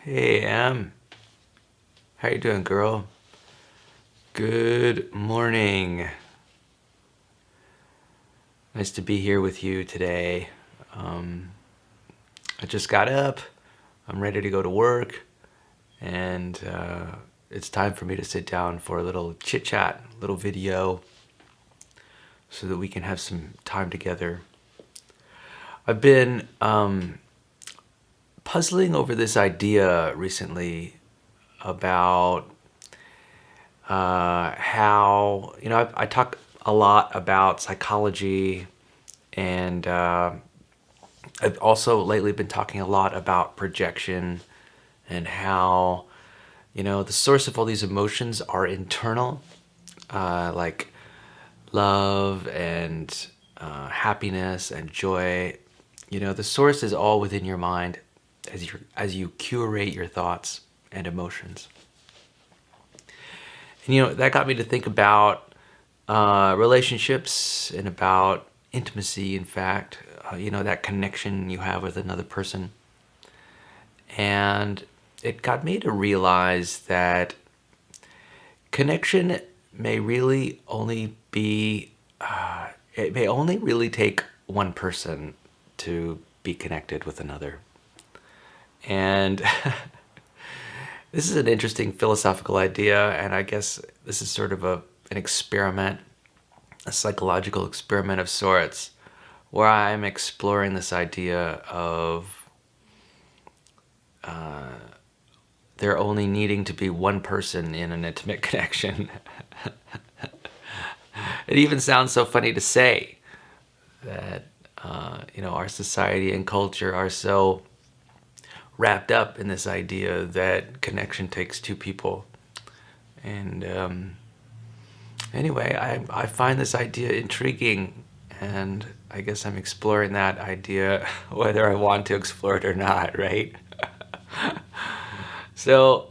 Hey, Em. How you doing, girl? Good morning. Nice to be here with you today. Um, I just got up. I'm ready to go to work, and it's time for me to sit down for a little chit chat, little video, so that we can have some time together. I've been puzzling over this idea recently about how I talk a lot about psychology, and I've also lately been talking a lot about projection and how the source of all these emotions are internal, like love and happiness and joy. The source is all within your mind as you curate your thoughts and emotions. And that got me to think about relationships and about intimacy, in fact, that connection you have with another person. And it got me to realize that connection may really only be, it may only really take one person to be connected with another. And this is an interesting philosophical idea, and I guess this is sort of an experiment, a psychological experiment of sorts, where I'm exploring this idea of there only needing to be one person in an intimate connection. It even sounds so funny to say that, our society and culture are so wrapped up in this idea that connection takes two people. And anyway, I find this idea intriguing, and I guess I'm exploring that idea whether I want to explore it or not, right? So,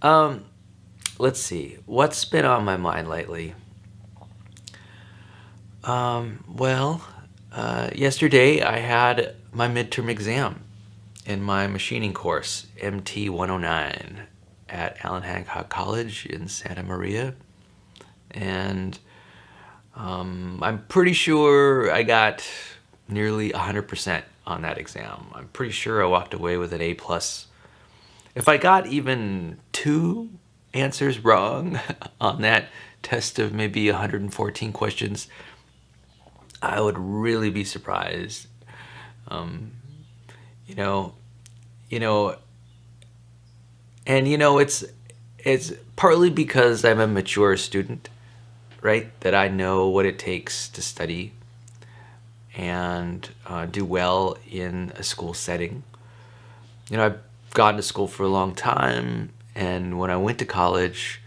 let's see. What's been on my mind lately? Yesterday I had my midterm exam in my machining course, MT 109, at Allen Hancock College in Santa Maria. And I'm pretty sure I got nearly 100% on that exam. I'm pretty sure I walked away with an A plus. If I got even two answers wrong on that test of maybe 114 questions, I would really be surprised. Um, you know, you know, and it's partly because I'm a mature student, right? That I know what it takes to study and do well in a school setting. I've gone to school for a long time, and when I went to college,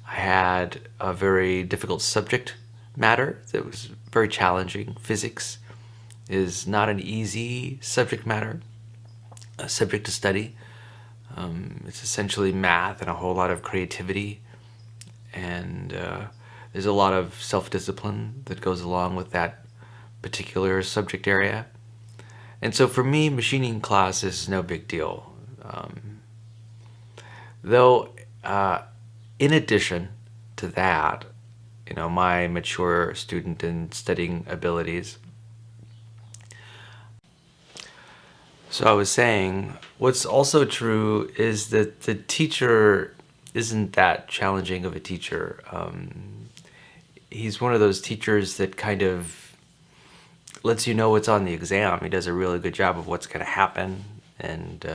I had a very difficult subject matter that was very challenging. Physics is not an easy subject matter, a subject to study. It's essentially math and a whole lot of creativity, and there's a lot of self-discipline that goes along with that particular subject area. And so for me, machining class is no big deal. Though, in addition to that, my mature student and studying abilities. So I was saying, what's also true is that the teacher isn't that challenging of a teacher. He's one of those teachers that kind of lets you know what's on the exam. He does a really good job of what's going to happen. And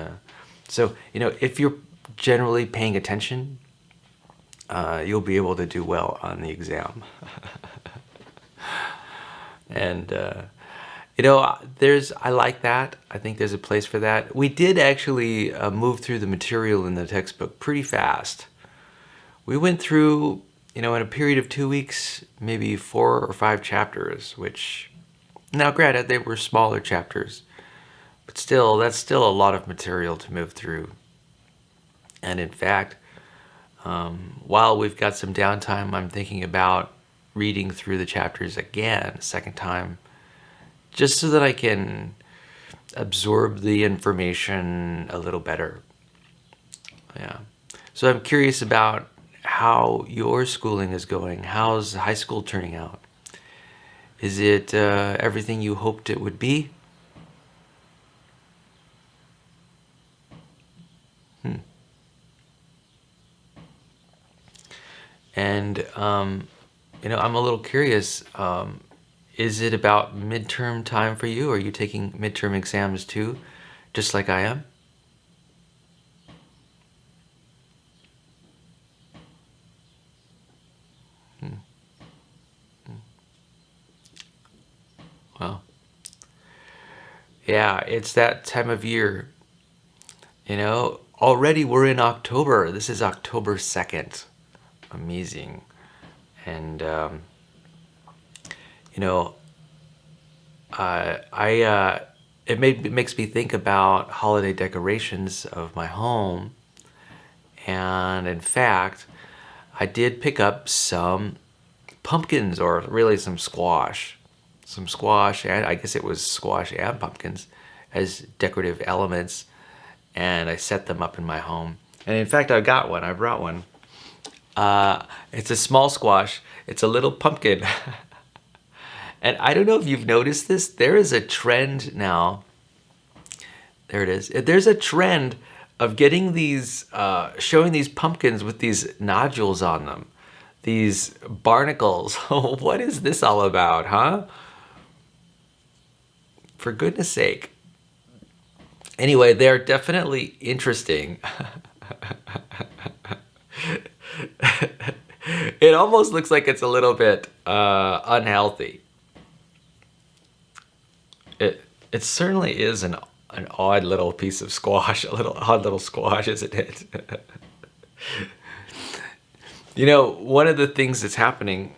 so, if you're generally paying attention, you'll be able to do well on the exam. And, I like that. I think there's a place for that. We did actually move through the material in the textbook pretty fast. We went through, in a period of 2 weeks, maybe 4 or 5 chapters, which, now granted, they were smaller chapters, but still, that's still a lot of material to move through. And in fact, while we've got some downtime, I'm thinking about reading through the chapters again a second time, just so that I can absorb the information a little better. Yeah. So I'm curious about how your schooling is going. How's high school turning out? Is it everything you hoped it would be? Hmm. And I'm a little curious. Is it about midterm time for you? Are you taking midterm exams too, just like I am? Hmm. Well, yeah, it's that time of year. Already we're in October. This is October 2nd. Amazing. And, you know, I it makes me think about holiday decorations of my home. And in fact, I did pick up some pumpkins, or really some squash, and I guess it was squash and pumpkins as decorative elements, and I set them up in my home. And in fact, I got one. I brought one. It's a small squash. It's a little pumpkin. And I don't know if you've noticed this. There is a trend now. There it is. There's a trend of getting these, showing these pumpkins with these nodules on them, these barnacles. What is this all about, huh? For goodness sake. Anyway, they're definitely interesting. It almost looks like it's a little bit unhealthy. It certainly is an odd little piece of squash, a little odd little squash, isn't it? One of the things that's happening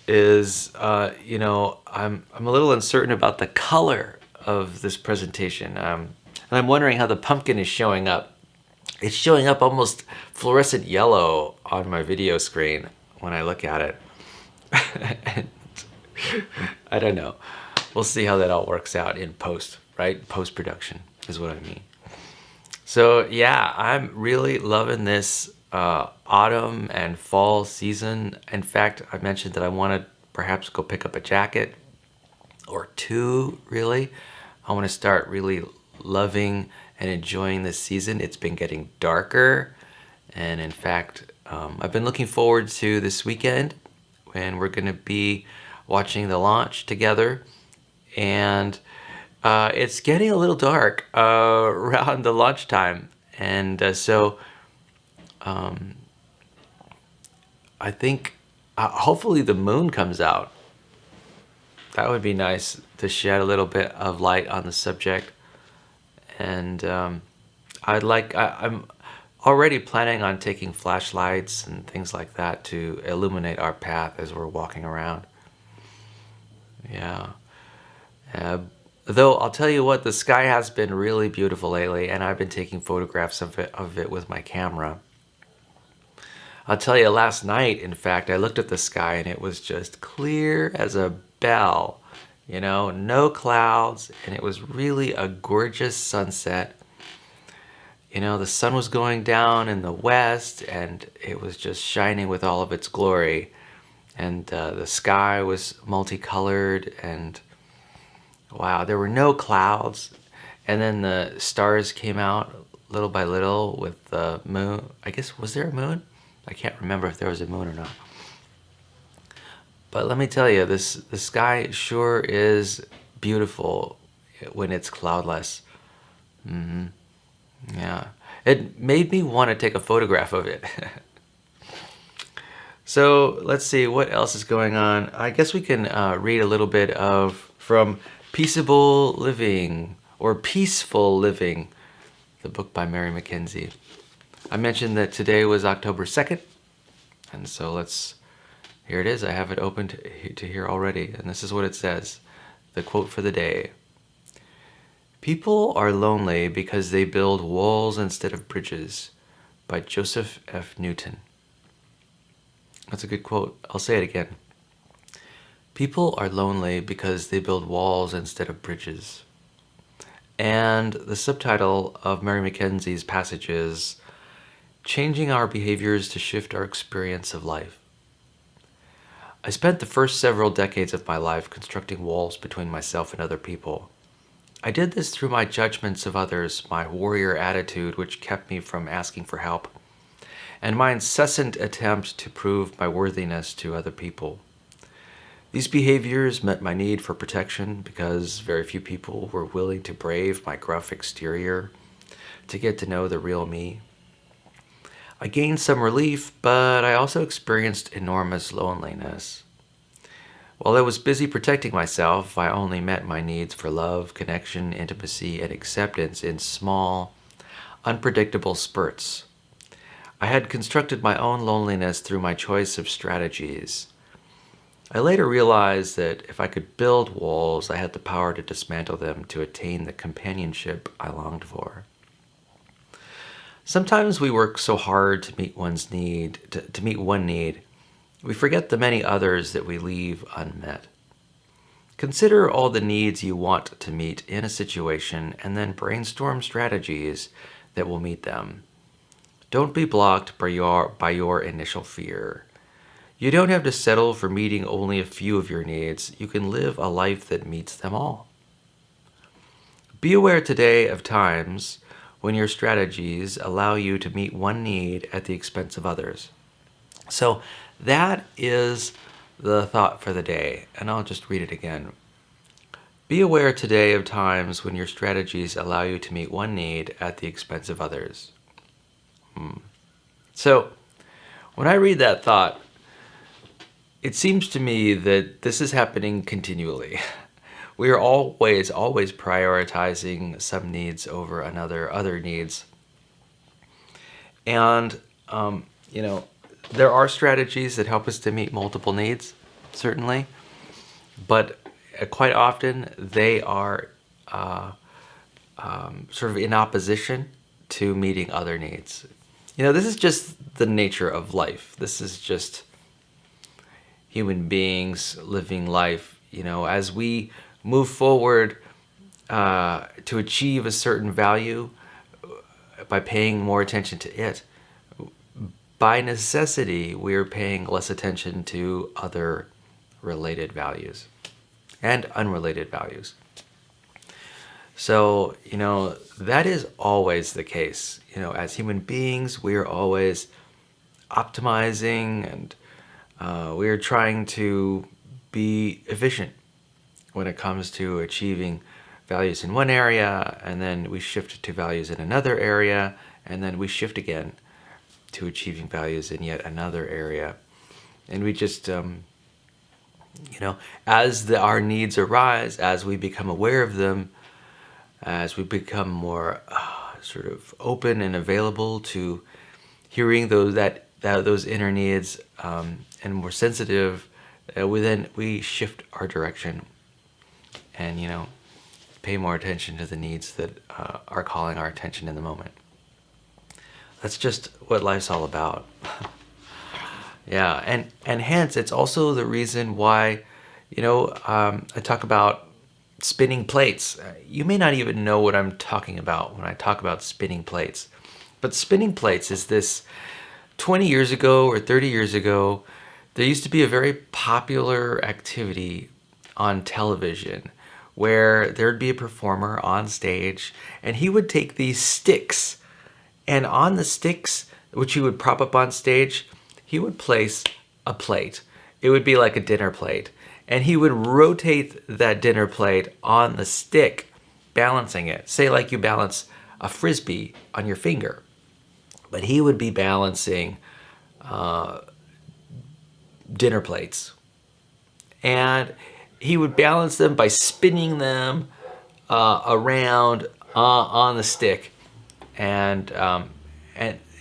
is, I'm a little uncertain about the color of this presentation, and I'm wondering how the pumpkin is showing up. It's showing up almost fluorescent yellow on my video screen when I look at it. And I don't know. We'll see how that all works out in post, right? Post-production is what I mean. So yeah, I'm really loving this autumn and fall season. In fact, I mentioned that I want to perhaps go pick up a jacket or two, really. I want to start really loving and enjoying this season. It's been getting darker. And in fact, I've been looking forward to this weekend when we're going to be watching the launch together. And it's getting a little dark around the lunchtime. And so I think hopefully the moon comes out. That would be nice to shed a little bit of light on the subject. And I'm already planning on taking flashlights and things like that to illuminate our path as we're walking around. Yeah. Though I'll tell you what, the sky has been really beautiful lately, and I've been taking photographs of it with my camera. I'll tell you, last night, in fact, I looked at the sky and it was just clear as a bell. No clouds, and it was really a gorgeous sunset. The sun was going down in the west, and it was just shining with all of its glory. And the sky was multicolored, and wow, there were no clouds. And then the stars came out little by little with the moon. I guess, was there a moon? I can't remember if there was a moon or not. But let me tell you, the sky sure is beautiful when it's cloudless. Hmm. Yeah. It made me want to take a photograph of it. So let's see what else is going on. I guess we can read a little bit from Peaceable Living, or Peaceful Living, the book by Mary McKenzie. I mentioned that today was October 2nd, and so here it is. I have it open to here already, and this is what it says, the quote for the day. People are lonely because they build walls instead of bridges, by Joseph F. Newton. That's a good quote. I'll say it again. People are lonely because they build walls instead of bridges. And the subtitle of Mary McKenzie's passage is changing our behaviors to shift our experience of life. I spent the first several decades of my life constructing walls between myself and other people. I did this through my judgments of others, my warrior attitude which kept me from asking for help, and my incessant attempt to prove my worthiness to other people. These behaviors met my need for protection because very few people were willing to brave my gruff exterior to get to know the real me. I gained some relief, but I also experienced enormous loneliness. While I was busy protecting myself, I only met my needs for love, connection, intimacy, and acceptance in small, unpredictable spurts. I had constructed my own loneliness through my choice of strategies. I later realized that if I could build walls, I had the power to dismantle them to attain the companionship I longed for. Sometimes we work so hard to meet one's need, to meet one need, we forget the many others that we leave unmet. Consider all the needs you want to meet in a situation and then brainstorm strategies that will meet them. Don't be blocked by your initial fear. You don't have to settle for meeting only a few of your needs. You can live a life that meets them all. Be aware today of times when your strategies allow you to meet one need at the expense of others. So that is the thought for the day, and I'll just read it again. Be aware today of times when your strategies allow you to meet one need at the expense of others. So when I read that thought, it seems to me that this is happening continually. We are always prioritizing some needs over other needs. And, there are strategies that help us to meet multiple needs, certainly. But quite often they are sort of in opposition to meeting other needs. This is just the nature of life. This is just human beings living life. As we move forward to achieve a certain value by paying more attention to it, by necessity, we are paying less attention to other related values and unrelated values. So, that is always the case. As human beings, we are always optimizing and we are trying to be efficient when it comes to achieving values in one area, and then we shift to values in another area, and then we shift again to achieving values in yet another area. And we just, as our needs arise, as we become aware of them, as we become more sort of open and available to hearing those inner needs and more sensitive, we shift our direction and, pay more attention to the needs that are calling our attention in the moment. That's just what life's all about. Yeah, and hence it's also the reason why, I talk about spinning plates. You may not even know what I'm talking about when I talk about spinning plates. But spinning plates is this 20 years ago or 30 years ago, there used to be a very popular activity on television where there'd be a performer on stage and he would take these sticks, and on the sticks, which he would prop up on stage, he would place a plate. It would be like a dinner plate. And he would rotate that dinner plate on the stick, balancing it. Say like you balance a Frisbee on your finger. But he would be balancing dinner plates. And he would balance them by spinning them around on the stick. And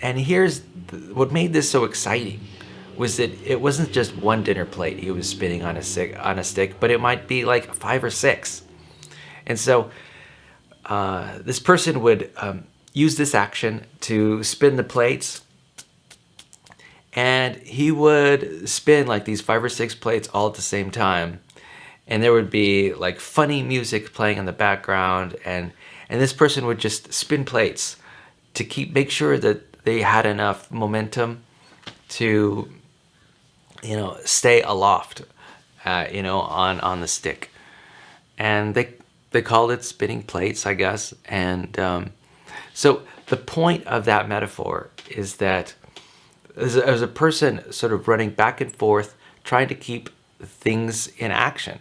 here's what made this so exciting was that it wasn't just one dinner plate he was spinning on a stick, but it might be like 5 or 6. And so this person would use this action to spin the plates, and he would spin like these 5 or 6 plates all at the same time. And there would be like funny music playing in the background, and this person would just spin plates to make sure that they had enough momentum to, stay aloft, on the stick. And they called it spinning plates, I guess. And so the point of that metaphor is that as a person sort of running back and forth, trying to keep things in action,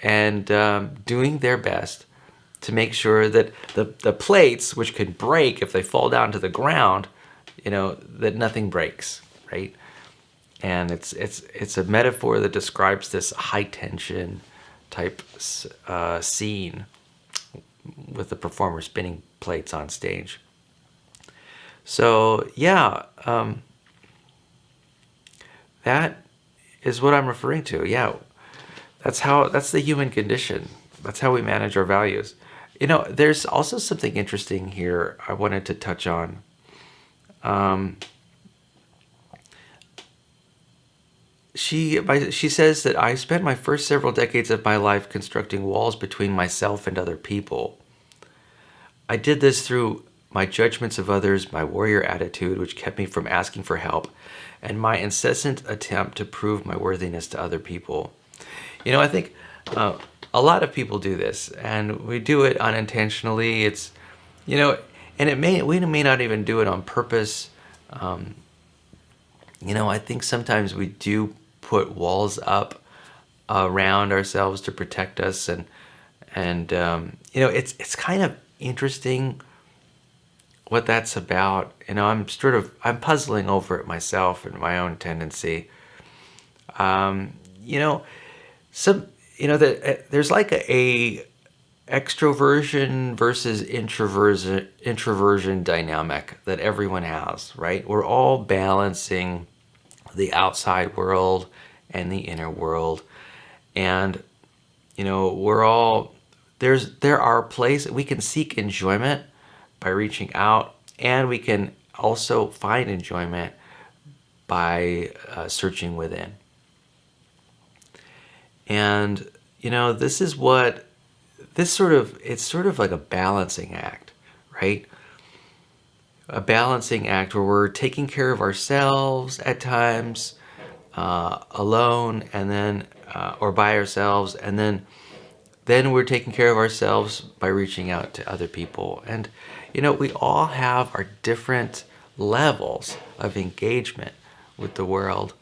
and doing their best to make sure that the plates, which can break if they fall down to the ground, that nothing breaks, right? And it's a metaphor that describes this high tension type scene with the performer spinning plates on stage. So yeah, that is what I'm referring to. Yeah, that's the human condition. That's how we manage our values. There's also something interesting here I wanted to touch on. She says that I spent my first several decades of my life constructing walls between myself and other people. I did this through my judgments of others, my warrior attitude, which kept me from asking for help, and my incessant attempt to prove my worthiness to other people. I think a lot of people do this, and we do it unintentionally. It's, and we may not even do it on purpose. I think sometimes we do put walls up around ourselves to protect us, and it's kind of interesting what that's about. I'm puzzling over it myself and my own tendency. There's like a extroversion versus introversion dynamic that everyone has, right? We're all balancing the outside world and the inner world, and we're all there are places we can seek enjoyment by reaching out, and we can also find enjoyment by searching within. And it's sort of like a balancing act, right? A balancing act where we're taking care of ourselves at times, alone, and then or by ourselves, and then we're taking care of ourselves by reaching out to other people. And we all have our different levels of engagement with the world,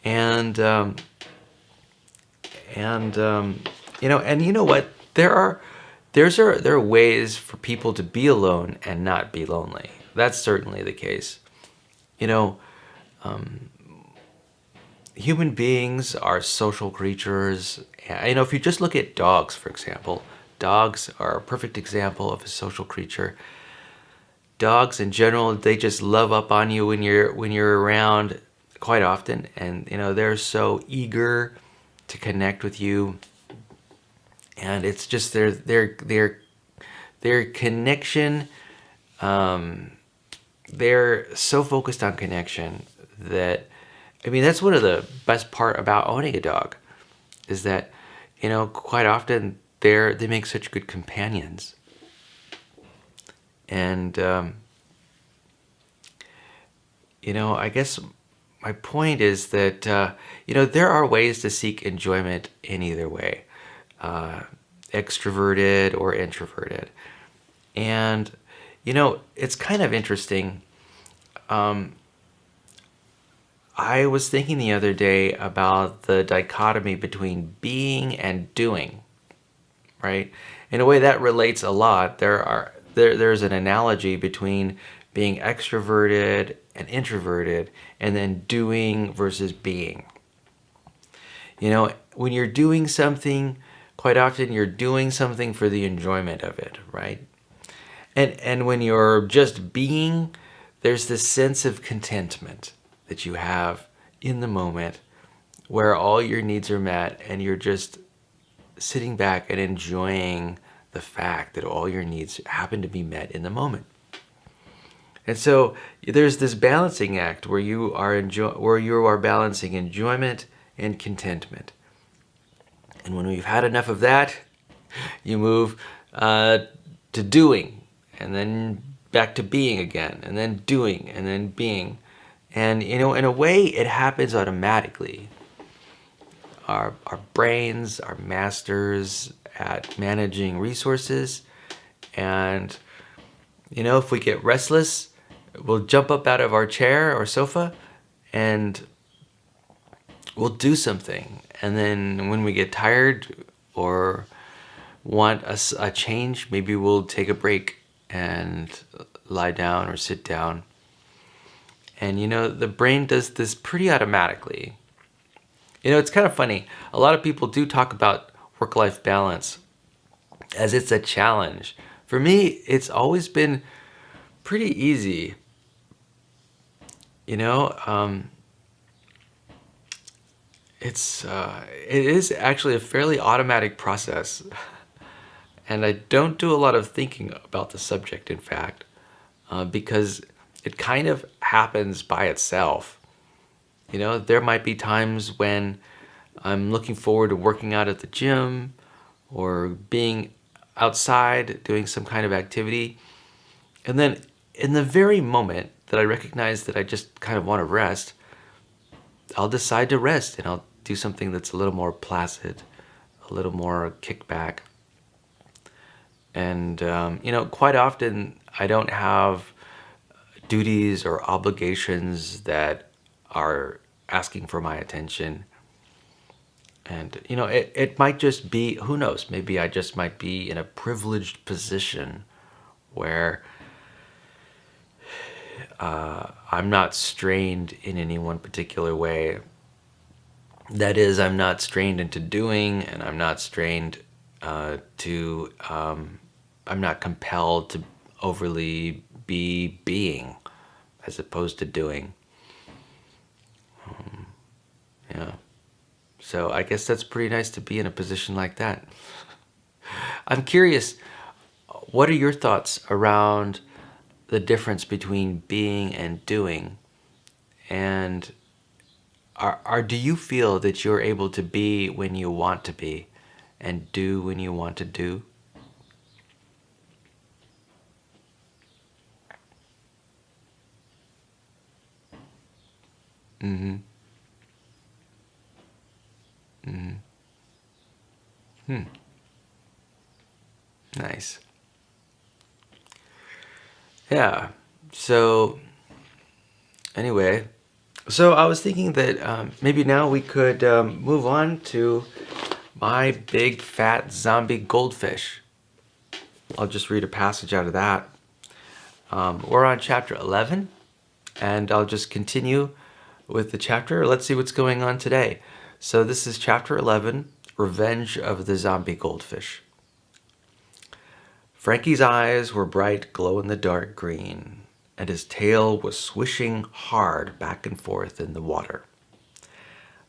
and you know what? There are ways for people to be alone and not be lonely. That's certainly the case. Human beings are social creatures. If you just look at dogs, for example, dogs are a perfect example of a social creature. Dogs in general, they just love up on you when you're around quite often, and they're so eager to connect with you. And it's just their connection. They're so focused on connection that, that's one of the best part about owning a dog, is that, quite often they make such good companions. And, I guess my point is that, there are ways to seek enjoyment in either way. Extroverted or introverted. And, it's kind of interesting. I was thinking the other day about the dichotomy between being and doing, right? In a way that relates a lot. There's an analogy between being extroverted and introverted, and then doing versus being. When you're doing something, quite often you're doing something for the enjoyment of it, right? And when you're just being, there's this sense of contentment that you have in the moment where all your needs are met, and you're just sitting back and enjoying the fact that all your needs happen to be met in the moment. And so there's this balancing act where you are balancing enjoyment and contentment. And when we've had enough of that, you move to doing, and then back to being again, and then doing, and then being. And, in a way, it happens automatically. Our brains are masters at managing resources. And, if we get restless, we'll jump up out of our chair or sofa and we'll do something. And then when we get tired or want a change, maybe we'll take a break and lie down or sit down. And the brain does this pretty automatically. It's kind of funny. A lot of people do talk about work-life balance as it's a challenge. For me, it's always been pretty easy. It is actually a fairly automatic process. And I don't do a lot of thinking about the subject, in fact, because it kind of happens by itself. There might be times when I'm looking forward to working out at the gym or being outside doing some kind of activity. And then in the very moment that I recognize that I just kind of want to rest, I'll decide to rest and I'll do something that's a little more placid, a little more kickback. And, quite often I don't have duties or obligations that are asking for my attention. And, it might just be, who knows, maybe I just might be in a privileged position where I'm not strained in any one particular way. That is, I'm not strained into doing, and I'm not strained I'm not compelled to overly be being as opposed to doing. Yeah. So I guess that's pretty nice to be in a position like that. I'm curious, what are your thoughts around the difference between being and doing? And do you feel that you're able to be when you want to be and do when you want to do? Mm-hmm. Mm-hmm. Hmm. Nice. Yeah. So anyway, so I was thinking that maybe now we could move on to my big fat zombie goldfish. I'll just read a passage out of that. We're on chapter 11, and I'll just continue with the chapter. Let's see what's going on today. So this is chapter 11, Revenge of the Zombie Goldfish. Frankie's eyes were bright glow-in-the-dark green, and his tail was swishing hard back and forth in the water.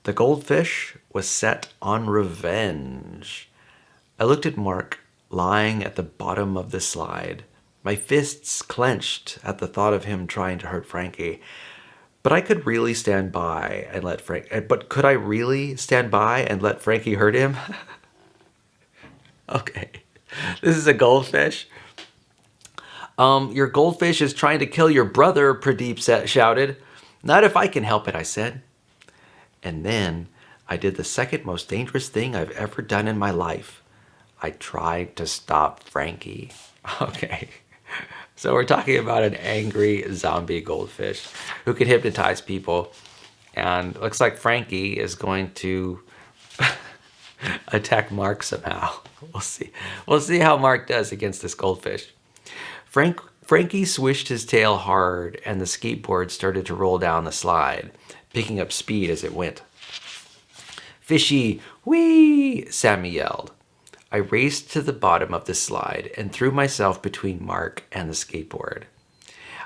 The goldfish was set on revenge. I looked at Mark, lying at the bottom of the slide, my fists clenched at the thought of him trying to hurt Frankie. But I could really stand by and let But could I really stand by and let Frankie hurt him? Okay. This is a goldfish. Your goldfish is trying to kill your brother, Pradeep shouted. Not if I can help it, I said. And then I did the second most dangerous thing I've ever done in my life. I tried to stop Frankie. Okay. So we're talking about an angry zombie goldfish who can hypnotize people. And looks like Frankie is going to attack Mark somehow. We'll see. We'll see how Mark does against this goldfish. Frankie swished his tail hard, and the skateboard started to roll down the slide, picking up speed as it went. Fishy, whee! Sammy yelled. I raced to the bottom of the slide and threw myself between Mark and the skateboard.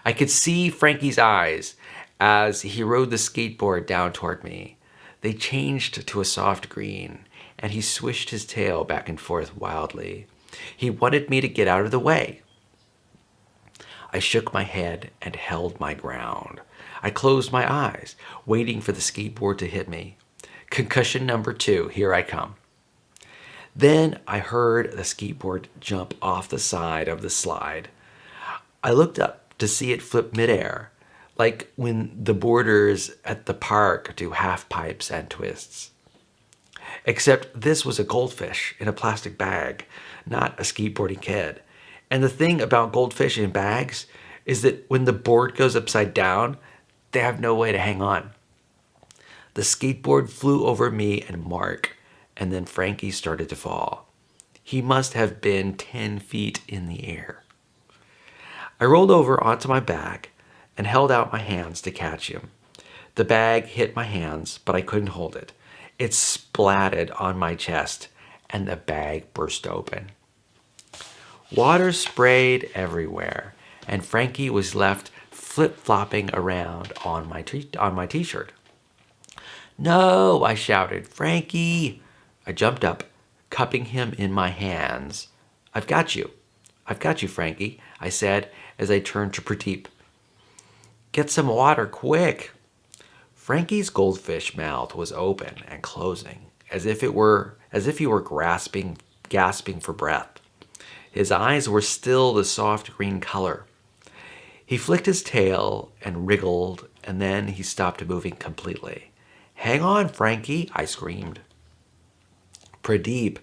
I could see Frankie's eyes as he rode the skateboard down toward me. They changed to a soft green, and he swished his tail back and forth wildly. He wanted me to get out of the way. I shook my head and held my ground. I closed my eyes, waiting for the skateboard to hit me. Concussion number 2, here I come. Then I heard the skateboard jump off the side of the slide. I looked up to see it flip midair, like when the boarders at the park do half pipes and twists. Except this was a goldfish in a plastic bag, not a skateboarding kid. And the thing about goldfish in bags is that when the board goes upside down, they have no way to hang on. The skateboard flew over me and Mark, and then Frankie started to fall. He must have been 10 feet in the air. I rolled over onto my back and held out my hands to catch him. The bag hit my hands, but I couldn't hold it. It splatted on my chest, and the bag burst open. Water sprayed everywhere, and Frankie was left flip-flopping around on my t-shirt. "No!" I shouted. "Frankie!" I jumped up, cupping him in my hands. I've got you, Frankie," I said as I turned to Pradeep. "Get some water, quick!" Frankie's goldfish mouth was open and closing, as if he were gasping for breath. His eyes were still the soft green color. He flicked his tail and wriggled, and then he stopped moving completely. "Hang on, Frankie," I screamed. Pradeep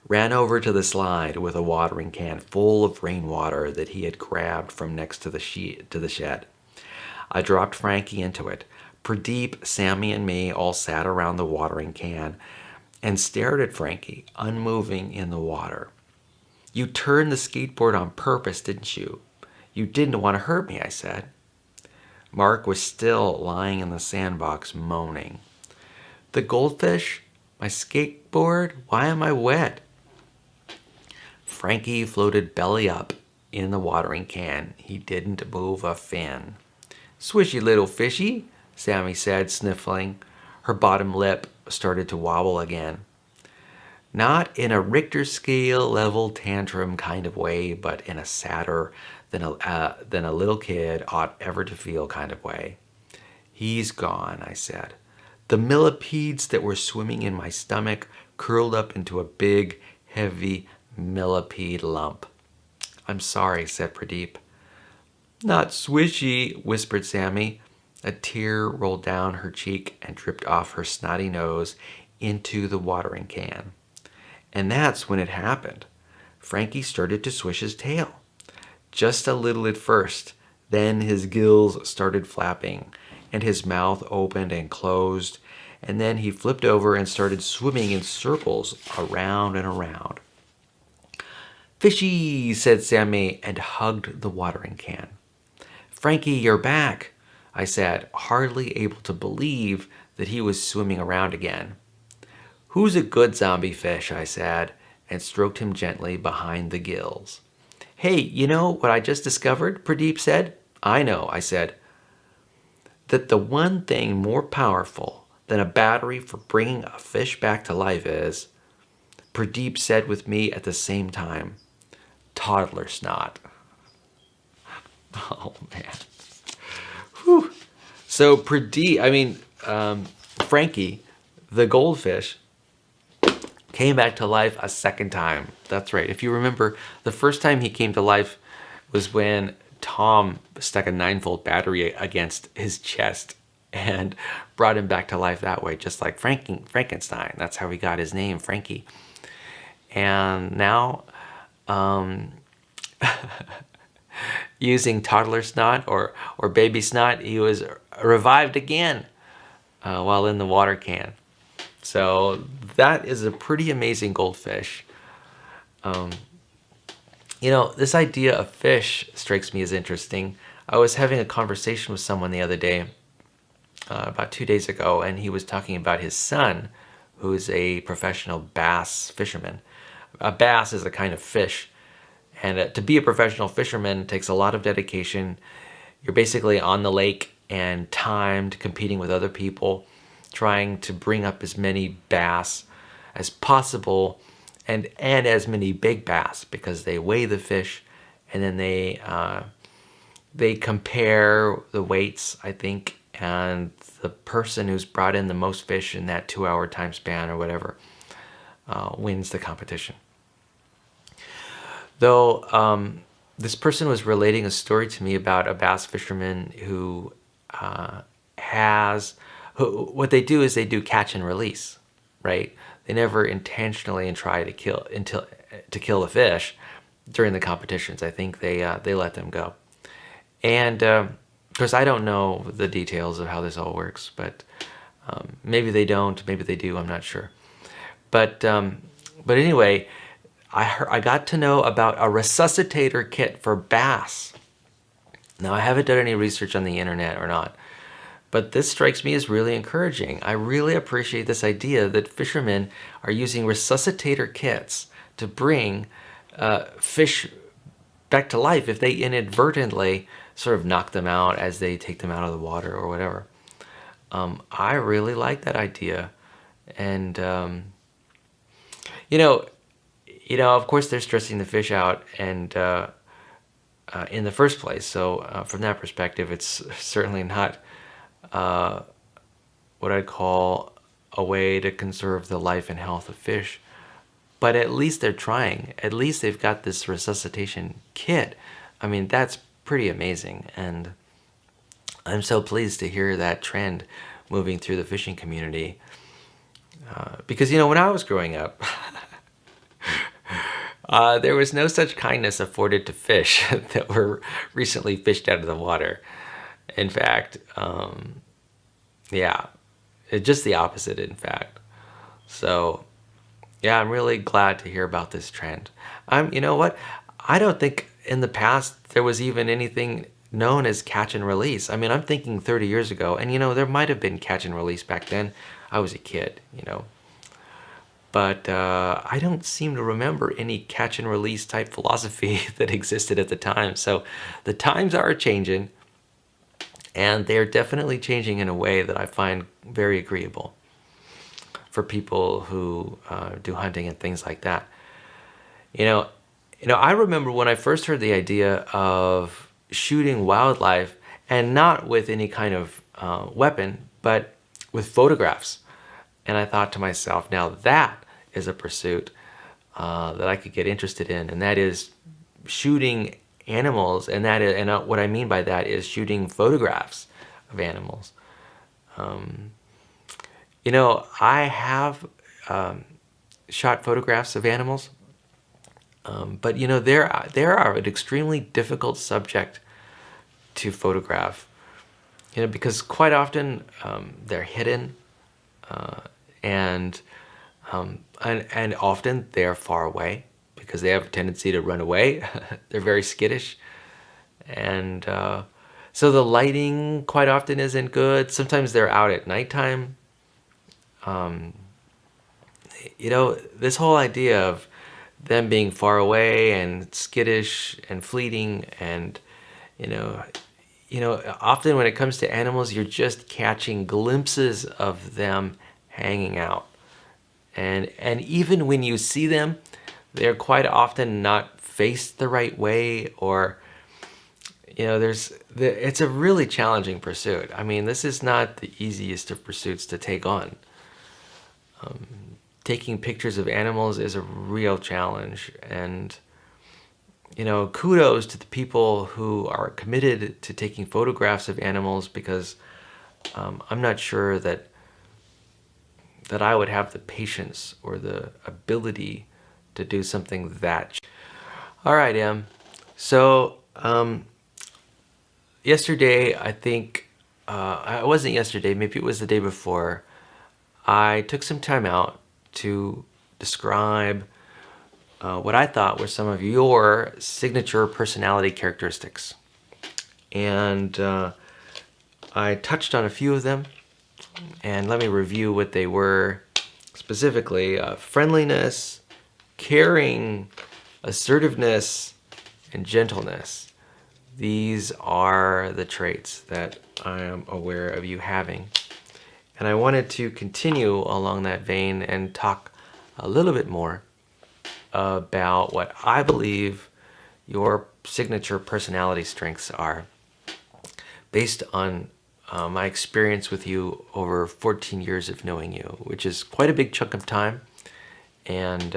ran over to the slide with a watering can full of rainwater that he had grabbed from next to the shed. I dropped Frankie into it. Pradeep, Sammy, and me all sat around the watering can and stared at Frankie, unmoving in the water. "You turned the skateboard on purpose, didn't you? You didn't want to hurt me," I said. Mark was still lying in the sandbox, moaning. "The goldfish? My skateboard? Why am I wet?" Frankie floated belly up in the watering can. He didn't move a fin. "Swishy little fishy," Sammy said, sniffling. Her bottom lip started to wobble again. Not in a Richter scale level tantrum kind of way, but in a sadder than a little kid ought ever to feel kind of way. "He's gone," I said. The millipedes that were swimming in my stomach curled up into a big, heavy millipede lump. "I'm sorry," said Pradeep. "Not swishy," whispered Sammy. A tear rolled down her cheek and dripped off her snotty nose into the watering can. And that's when it happened. Frankie started to swish his tail. Just a little at first, then his gills started flapping, and his mouth opened and closed, and then he flipped over and started swimming in circles around and around. "Fishy," said Sammy, and hugged the watering can. "Frankie, you're back," I said, hardly able to believe that he was swimming around again. "Who's a good zombie fish?" I said, and stroked him gently behind the gills. "Hey, you know what I just discovered?" Pradeep said. "I know," I said. "That the one thing more powerful than a battery for bringing a fish back to life is," Pradeep said with me at the same time, "toddler snot." Oh, man. Whew. So Frankie, the goldfish, came back to life a second time. That's right. If you remember, the first time he came to life was when Tom stuck a 9-volt battery against his chest and brought him back to life that way, just like Frankenstein. That's how he got his name, Frankie. And now, using toddler snot or baby snot, he was revived again while in the water can. So that is a pretty amazing goldfish. This idea of fish strikes me as interesting. I was having a conversation with someone the other day, about 2 days ago, and he was talking about his son, who is a professional bass fisherman. A bass is a kind of fish, and to be a professional fisherman takes a lot of dedication. You're basically on the lake and timed, competing with other people, trying to bring up as many bass as possible, and as many big bass, because they weigh the fish and then they compare the weights, I think, and the person who's brought in the most fish in that 2-hour time span or whatever wins the competition. Though this person was relating a story to me about a bass fisherman who has what they do is they do catch and release, right? They never intentionally and try to kill the fish during the competitions. I think they let them go. And of course, I don't know the details of how this all works, but maybe they don't, maybe they do. I'm not sure. But anyway, I got to know about a resuscitator kit for bass. Now, I haven't done any research on the internet or not, but this strikes me as really encouraging. I really appreciate this idea that fishermen are using resuscitator kits to bring fish back to life if they inadvertently sort of knock them out as they take them out of the water or whatever. I really like that idea. And, of course they're stressing the fish out and in the first place. So from that perspective, it's certainly not what I'd call a way to conserve the life and health of fish. But at least they're trying. At least they've got this resuscitation kit. I mean, that's pretty amazing. And I'm so pleased to hear that trend moving through the fishing community. Because, when I was growing up, there was no such kindness afforded to fish that were recently fished out of the water. In fact, just the opposite, in fact. So, yeah, I'm really glad to hear about this trend. You know what? I don't think in the past there was even anything known as catch and release. I mean, I'm thinking 30 years ago, and there might have been catch and release back then. I was a kid, But I don't seem to remember any catch and release type philosophy that existed at the time. So the times are changing, and they're definitely changing in a way that I find very agreeable for people who do hunting and things like that. I remember when I first heard the idea of shooting wildlife, and not with any kind of weapon, but with photographs. And I thought to myself, now that is a pursuit that I could get interested in, and that is shooting animals, and what I mean by that is shooting photographs of animals. I have shot photographs of animals, but they are an extremely difficult subject to photograph. Because quite often they're hidden, and often they're far away because they have a tendency to run away. They're very skittish, and so the lighting quite often isn't good. Sometimes they're out at nighttime. This whole idea of them being far away and skittish and fleeting, and often when it comes to animals, you're just catching glimpses of them hanging out. And even when you see them, they're quite often not faced the right way, or, it's a really challenging pursuit. I mean, this is not the easiest of pursuits to take on. Taking pictures of animals is a real challenge, and kudos to the people who are committed to taking photographs of animals, because I'm not sure that I would have the patience or the ability to do something that. All right, Em. So yesterday, I think, it wasn't yesterday, maybe it was the day before, I took some time out to describe what I thought were some of your signature personality characteristics. And I touched on a few of them, and let me review what they were. Specifically, friendliness, caring, assertiveness, and gentleness. These are the traits that I am aware of you having. And I wanted to continue along that vein and talk a little bit more about what I believe your signature personality strengths are, based on my experience with you over 14 years of knowing you, which is quite a big chunk of time. And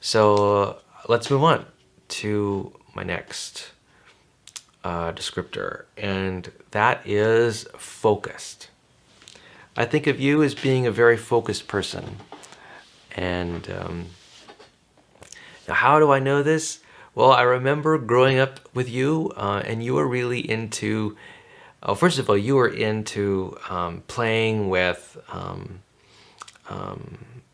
so let's move on to my next descriptor, and that is focused. I think of you as being a very focused person. And now how do I know this? Well, I remember growing up with you, and you were really into, first of all, you were into playing with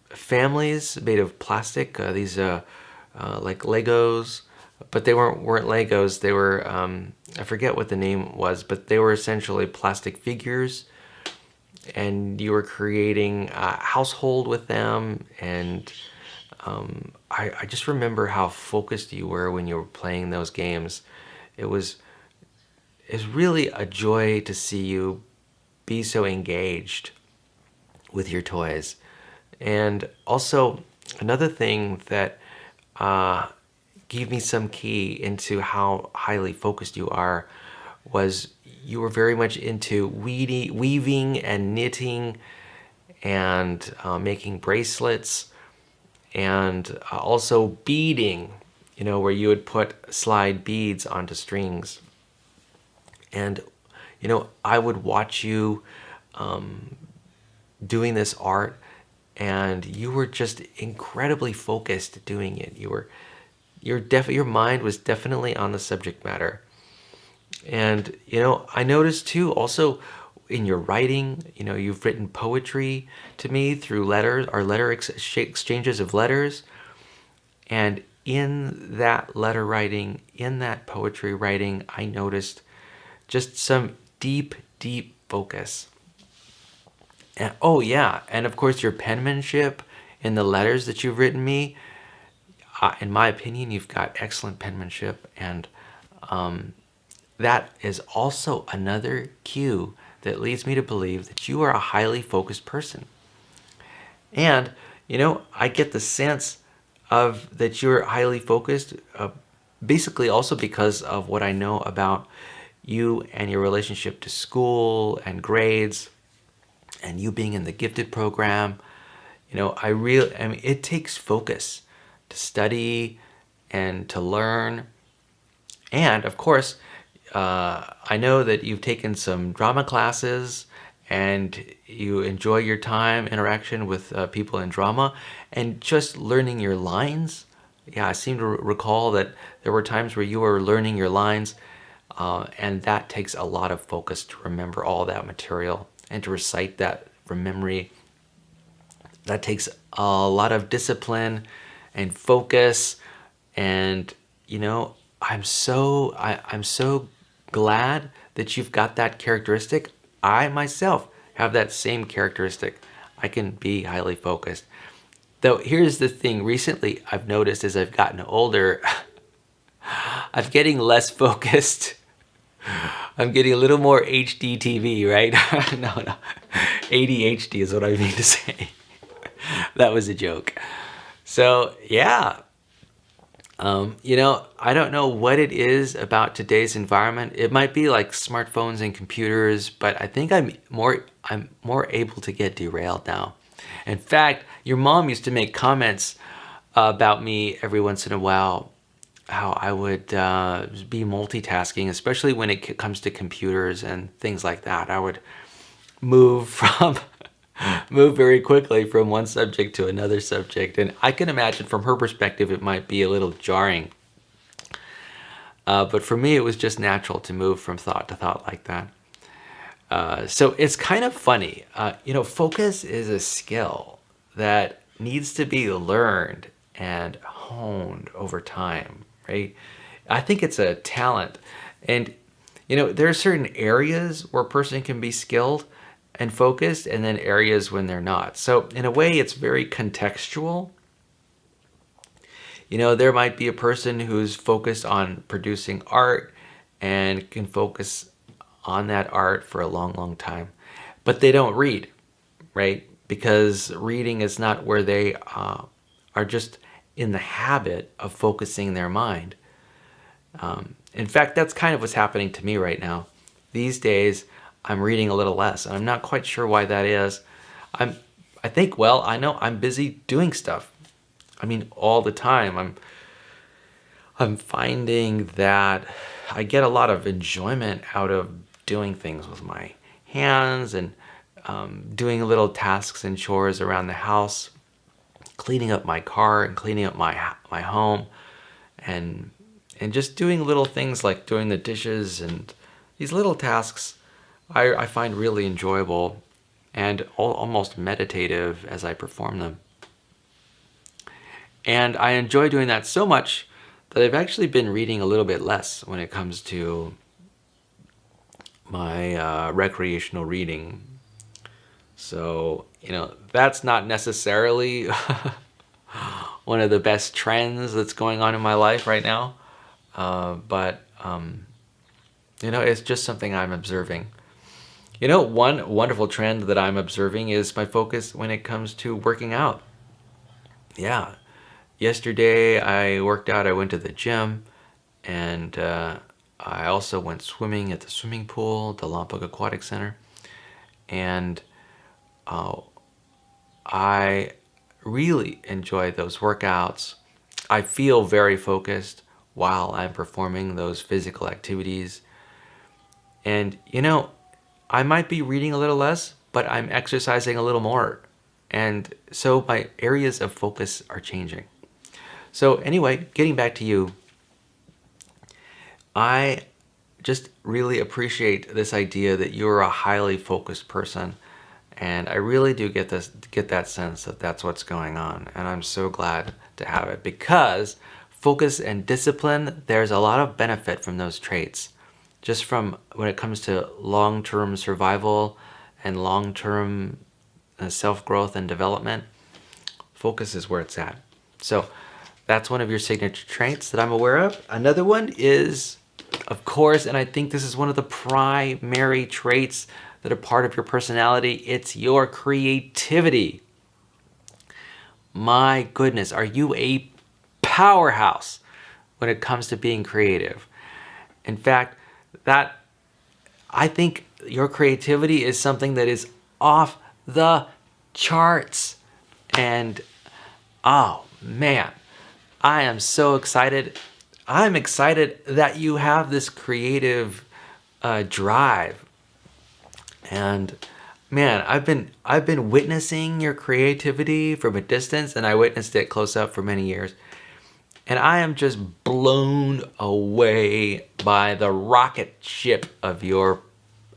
families made of plastic, these like Legos, but they weren't Legos. They were, I forget what the name was, but they were essentially plastic figures, and you were creating a household with them. And I just remember how focused you were when you were playing those games. It was really a joy to see you be so engaged with your toys. And also, another thing that gave me some key into how highly focused you are was you were very much into weaving and knitting and making bracelets, and also beading, where you would put slide beads onto strings. And, I would watch you doing this art, and you were just incredibly focused doing it. Your mind was definitely on the subject matter. And, I noticed too, also in your writing, you've written poetry to me through letters, our exchanges of letters. And in that letter writing, in that poetry writing, I noticed just some deep, deep focus. And oh yeah, and of course your penmanship in the letters that you've written me, in my opinion, you've got excellent penmanship. And that is also another cue that leads me to believe that you are a highly focused person. And, I get the sense of that you're highly focused, basically also because of what I know about you and your relationship to school and grades, and you being in the gifted program. I mean, it takes focus to study and to learn. And of course, I know that you've taken some drama classes and you enjoy your time interaction with people in drama and just learning your lines. Yeah, I seem to recall that there were times where you were learning your lines, and that takes a lot of focus to remember all that material and to recite that from memory. That takes a lot of discipline and focus. And I'm so glad that you've got that characteristic. I myself have that same characteristic. I can be highly focused. Though here's the thing, recently I've noticed as I've gotten older, I'm getting less focused. I'm getting a little more HD TV, right? No. ADHD is what I mean to say. That was a joke. So, yeah. I don't know what it is about today's environment. It might be like smartphones and computers, but I think I'm more able to get derailed now. In fact, your mom used to make comments about me every once in a while, how I would be multitasking, especially when it comes to computers and things like that. I would move very quickly from one subject to another subject. And I can imagine from her perspective, it might be a little jarring. But for me, it was just natural to move from thought to thought like that. So it's kind of funny. Focus is a skill that needs to be learned and honed over time, right? I think it's a talent. And, there are certain areas where a person can be skilled and focused, and then areas when they're not. So in a way, it's very contextual. There might be a person who's focused on producing art and can focus on that art for a long, long time, but they don't read, right? Because reading is not where they are just in the habit of focusing their mind. In fact, that's kind of what's happening to me right now. These days, I'm reading a little less, and I'm not quite sure why that is. I know I'm busy doing stuff. I mean, all the time. I'm finding that I get a lot of enjoyment out of doing things with my hands and doing little tasks and chores around the house, cleaning up my car and cleaning up my home, and just doing little things like doing the dishes, and these little tasks I find really enjoyable and almost meditative as I perform them. And I enjoy doing that so much that I've actually been reading a little bit less when it comes to my recreational reading. So, that's not necessarily one of the best trends that's going on in my life right now. But it's just something I'm observing. One wonderful trend that I'm observing is my focus when it comes to working out. Yeah. Yesterday I worked out, I went to the gym, and I also went swimming at the swimming pool, the Lompoc Aquatic Center. And I really enjoy those workouts. I feel very focused while I'm performing those physical activities. And, I might be reading a little less, but I'm exercising a little more. And so my areas of focus are changing. So anyway, getting back to you, I just really appreciate this idea that you're a highly focused person. And I really do get that sense that that's what's going on. And I'm so glad to have it, because focus and discipline, there's a lot of benefit from those traits. Just from when it comes to long-term survival and long-term self-growth and development, focus is where it's at. So that's one of your signature traits that I'm aware of. Another one is, of course, and I think this is one of the primary traits that are part of your personality, it's your creativity. My goodness, are you a powerhouse when it comes to being creative? In fact, I think your creativity is something that is off the charts. And oh man, I am so excited. I'm excited that you have this creative drive. And man, I've been witnessing your creativity from a distance, and I witnessed it close up for many years. And I am just blown away by the rocket ship of your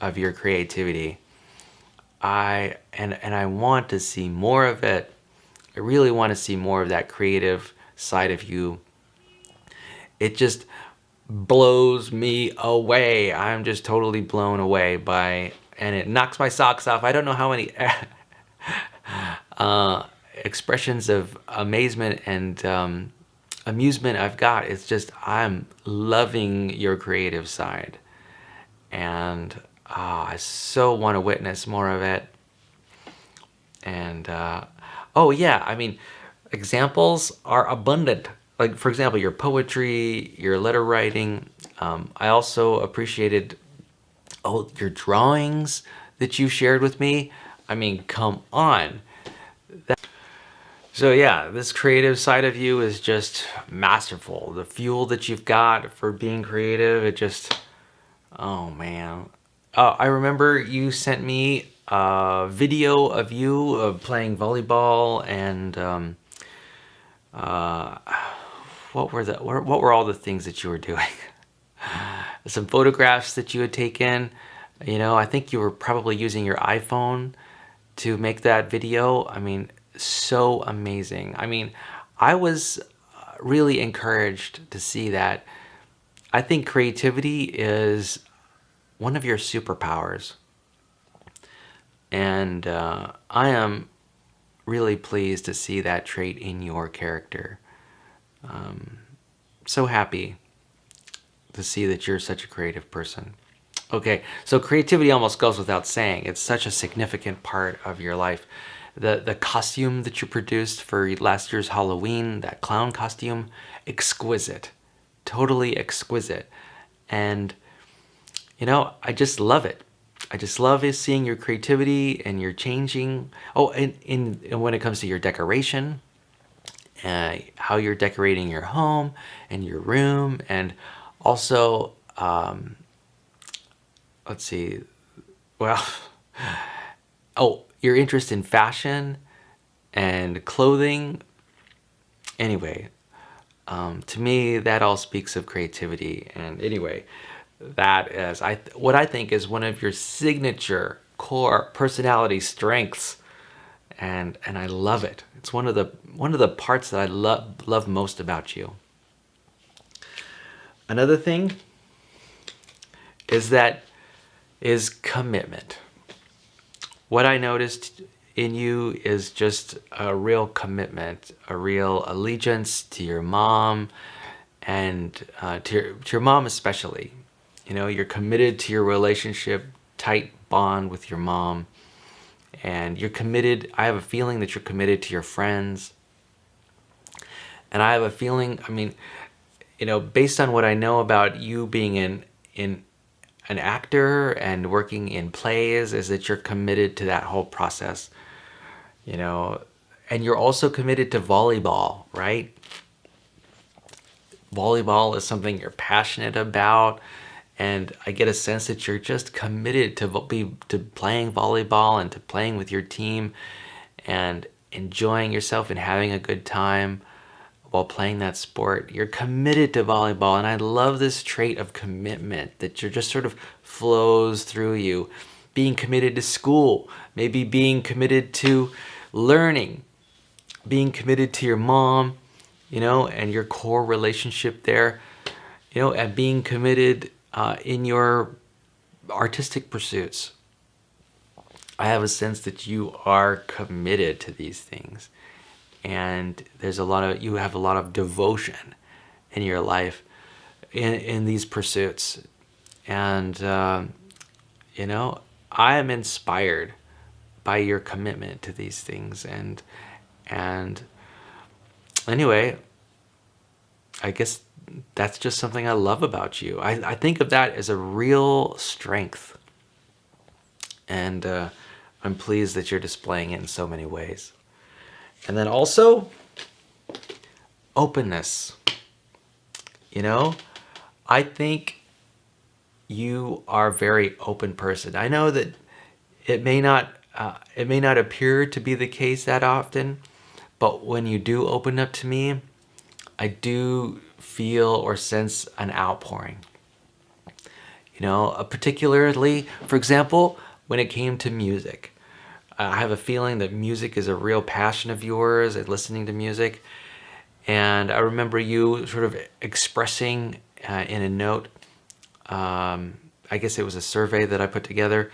creativity. I want to see more of it. I really want to see more of that creative side of you. It just blows me away. I'm just totally blown away by, and it knocks my socks off. I don't know how many expressions of amazement and amusement I've got. It's just, I'm loving your creative side. And I so want to witness more of it. And oh yeah, I mean, examples are abundant. Like, for example, your poetry, your letter writing. I also appreciated your drawings that you shared with me. I mean, come on. So yeah, this creative side of you is just masterful. The fuel that you've got for being creative, it just, oh man. I remember you sent me a video of you playing volleyball, and what were all the things that you were doing? Some photographs that you had taken. I think you were probably using your iPhone to make that video. I mean, so amazing. I mean, I was really encouraged to see that. I think creativity is one of your superpowers. And I am really pleased to see that trait in your character. So happy to see that you're such a creative person. Okay, so creativity almost goes without saying. It's such a significant part of your life. The costume that you produced for last year's Halloween, that clown costume, exquisite. Totally exquisite. And, I just love it. I just love seeing your creativity and your changing. Oh, and when it comes to your decoration, how you're decorating your home and your room, and also, let's see, well, oh, your interest in fashion and clothing. Anyway, to me, that all speaks of creativity. And anyway, that is what I think is one of your signature core personality strengths, and I love it. It's one of the parts that I love most about you. Another thing is commitment. What I noticed in you is just a real commitment, a real allegiance to your mom, and to your mom especially. You're committed to your relationship, tight bond with your mom, and you're committed. I have a feeling that you're committed to your friends, and I have a feeling. I mean, based on what I know about you being in an actor and working in plays, is that you're committed to that whole process. And you're also committed to volleyball, right? Volleyball is something you're passionate about, and I get a sense that you're just committed to playing volleyball and to playing with your team and enjoying yourself and having a good time while playing that sport. You're committed to volleyball, and I love this trait of commitment that you're just sort of flows through you. Being committed to school, maybe being committed to learning, being committed to your mom, and your core relationship there, and being committed in your artistic pursuits. I have a sense that you are committed to these things, and you have a lot of devotion in your life in these pursuits. And I am inspired by your commitment to these things. And anyway, I guess that's just something I love about you. I think of that as a real strength, and I'm pleased that you're displaying it in so many ways. And then also openness. I think you are a very open person. I know that it may not appear to be the case that often, but when you do open up to me, I do feel or sense an outpouring. Particularly, for example, when it came to music. I have a feeling that music is a real passion of yours, and listening to music. And I remember you sort of expressing in a note, I guess it was a survey that I put together.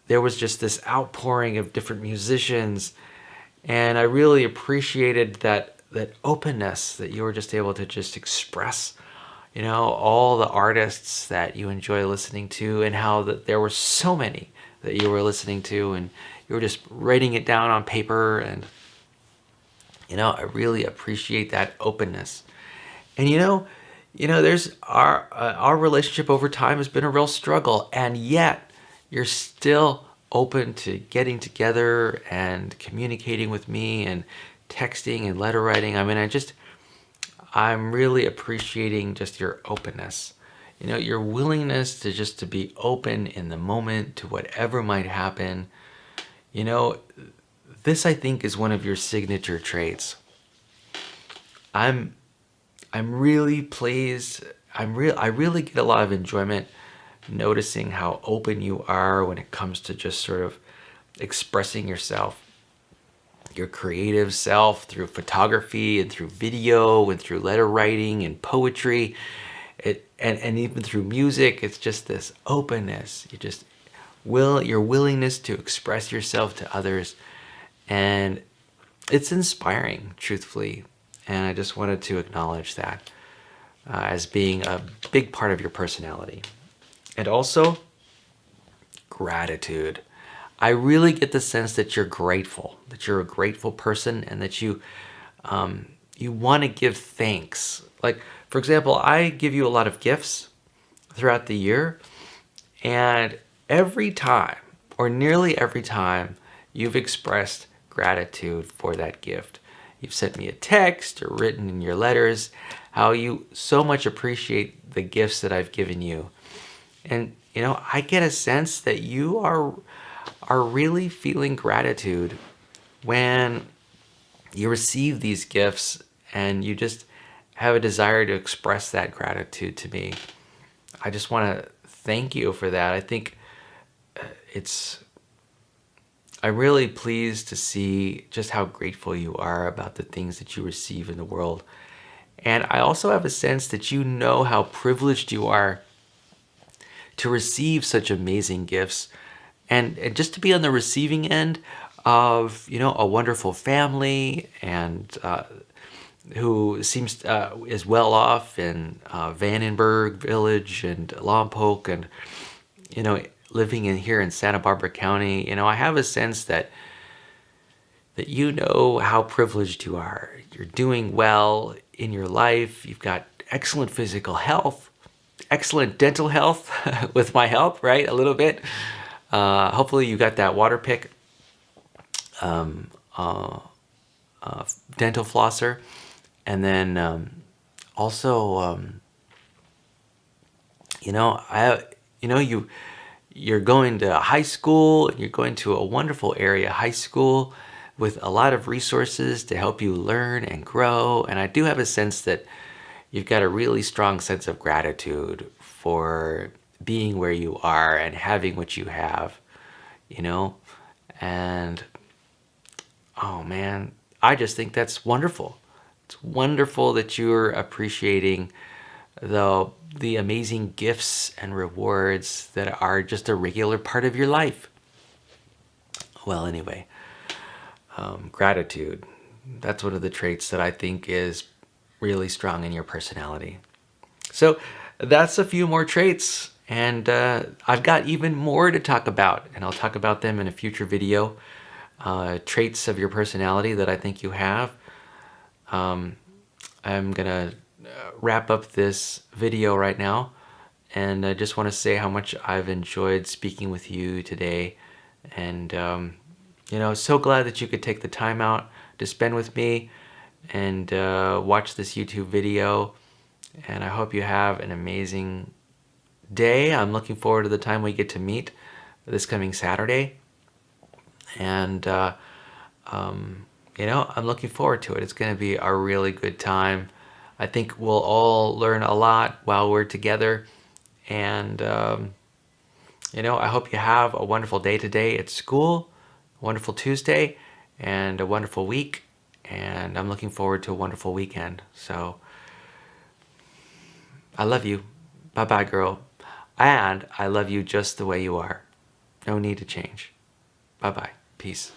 There was just this outpouring of different musicians, and I really appreciated that openness that you were just able to just express, all the artists that you enjoy listening to, and how that there were so many that you were listening to, and you were just writing it down on paper. And I really appreciate that openness. And there's our relationship over time has been a real struggle, and yet you're still open to getting together and communicating with me and texting and letter writing. I mean, I'm really appreciating just your openness. Your willingness to be open in the moment to whatever might happen. This, I think, is one of your signature traits. I'm really pleased. I really get a lot of enjoyment noticing how open you are when it comes to just sort of expressing yourself, your creative self, through photography and through video and through letter writing and poetry, and even through music. It's just this openness. Your willingness to express yourself to others, and it's inspiring, truthfully. And I just wanted to acknowledge that as being a big part of your personality. And also, gratitude. I really get the sense that you're grateful, that you're a grateful person, and that you want to give thanks. Like, for example, I give you a lot of gifts throughout the year, and every time, or nearly every time, you've expressed gratitude for that gift. you've sent me a text or written in your letters, how you so much appreciate the gifts that I've given you. And, I get a sense that you are really feeling gratitude when you receive these gifts and you just have a desire to express that gratitude to me. I just want to thank you for that. I think I'm really pleased to see just how grateful you are about the things that you receive in the world. And I also have a sense that you know how privileged you are to receive such amazing gifts and just to be on the receiving end of, a wonderful family and who seems is well off in Vandenberg Village and Lompoc and, living here in Santa Barbara County. I have a sense that you know how privileged you are. You're doing well in your life. You've got excellent physical health, excellent dental health with my help, right? A little bit. Hopefully you got that Waterpik dental flosser. And then also, you're going to high school, and you're going to a wonderful area high school with a lot of resources to help you learn and grow. And I do have a sense that you've got a really strong sense of gratitude for being where you are and having what you have, and oh man, I just think that's wonderful. It's wonderful that you're appreciating the amazing gifts and rewards that are just a regular part of your life. Well, anyway, gratitude. That's one of the traits that I think is really strong in your personality. So that's a few more traits, and I've got even more to talk about, and I'll talk about them in a future video. Traits of your personality that I think you have. I'm gonna wrap up this video right now, and I just want to say how much I've enjoyed speaking with you today, and so glad that you could take the time out to spend with me and watch this YouTube video, and I hope you have an amazing day. I'm looking forward to the time we get to meet this coming Saturday, and I'm looking forward to it. It's going to be a really good time. I think we'll all learn a lot while we're together. And, I hope you have a wonderful day today at school, a wonderful Tuesday, and a wonderful week. And I'm looking forward to a wonderful weekend. So, I love you. Bye-bye, girl. And I love you just the way you are. No need to change. Bye-bye. Peace.